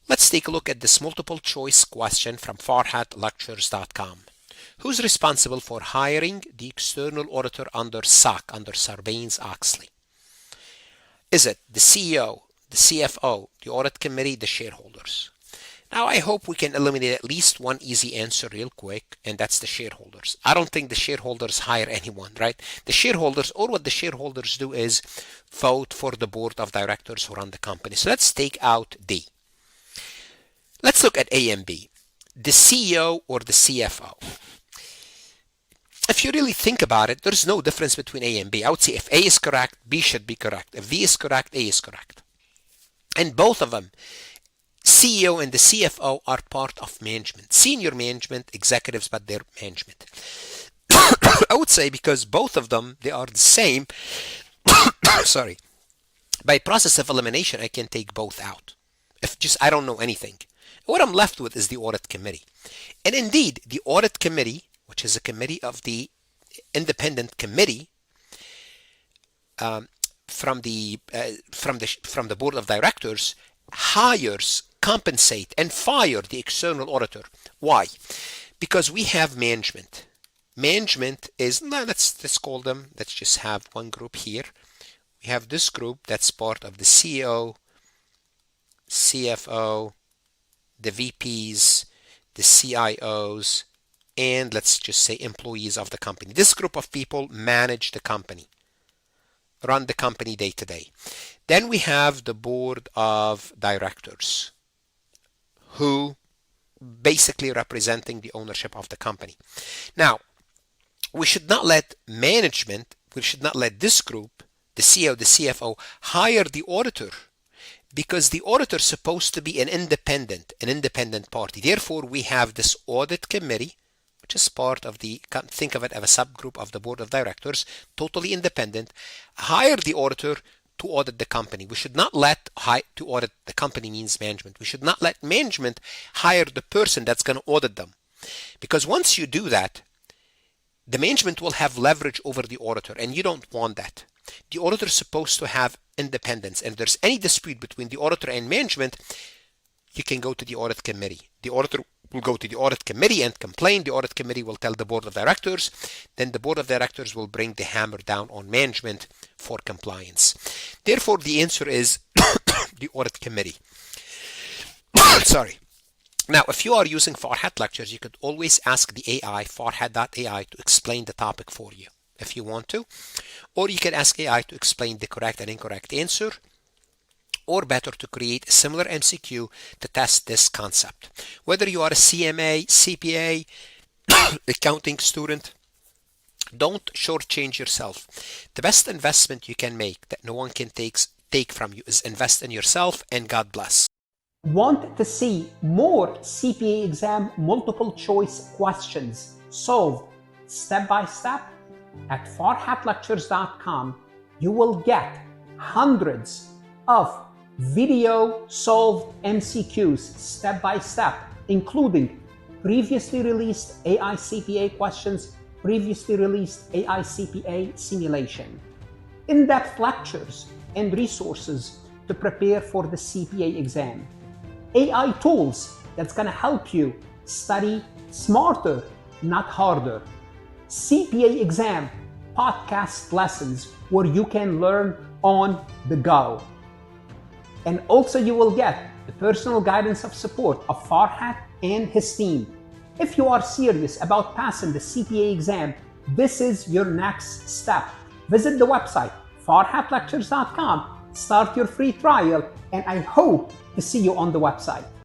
Let's take a look at this multiple choice question from farhatlectures.com. Who's responsible for hiring the external auditor under SOX, under Sarbanes-Oxley? Is it the CEO, the CFO, the audit committee, the shareholders? Now, I hope we can eliminate at least one easy answer real quick, and that's the shareholders. I don't think the shareholders hire anyone, right? The shareholders, or what the shareholders do is vote for the board of directors who run the company. So let's take out D. Let's look at A and B. The CEO or the CFO. If you really think about it, there's no difference between A and B. I would say if A is correct, B should be correct. If B is correct, A is correct. And both of them, CEO and the CFO, are part of management. Senior management, executives, but they're management. I would say because both of them, they are the same. Sorry. By process of elimination, I can take both out. If just I don't know anything. What I'm left with is the audit committee. And indeed, the audit committee, which is a committee of the independent committee from the board of directors, hires, compensate, and fire the external auditor. Why? Because we have management. Management is, let's call them, let's just have one group here. We have this group that's part of the CEO, CFO, the VPs, the CIOs, and let's just say employees of the company. This group of people manage the company, run the company day to day. Then we have the board of directors, who basically representing the ownership of the company. Now, we should not let management, we should not let this group, the CEO, the CFO, hire the auditor, because the auditor is supposed to be an independent party. Therefore, we have this audit committee, which is part of the, think of it as a subgroup of the board of directors, totally independent, hire the auditor to audit the company. We should not let to audit the company means management. We should not let management hire the person that's going to audit them. Because once you do that, the management will have leverage over the auditor, and you don't want that. The auditor is supposed to have independence, and if there's any dispute between the auditor and management, you can go to the audit committee. The auditor will go to the audit committee and complain. The audit committee will tell the board of directors. Then the board of directors will bring the hammer down on management for compliance. Therefore, the answer is the audit committee. Sorry. Now, if you are using Farhat Lectures, you could always ask the AI, farhat.ai, to explain the topic for you if you want to. Or you can ask AI to explain the correct and incorrect answer. Or better, to create a similar MCQ to test this concept. Whether you are a CMA, CPA, accounting student, don't shortchange yourself. The best investment you can make that no one can take from you is invest in yourself, and God bless. Want to see more CPA exam multiple choice questions solved step by step? At farhatlectures.com, you will get hundreds of video solved MCQs step by step, including previously released AI CPA questions, previously released AI CPA simulation, in-depth lectures and resources to prepare for the CPA exam, AI tools that's going to help you study smarter, not harder, CPA exam podcast lessons where you can learn on the go. And also you will get the personal guidance of support of Farhat and his team. If you are serious about passing the CPA exam, this is your next step. Visit the website farhatlectures.com, start your free trial, and I hope to see you on the website.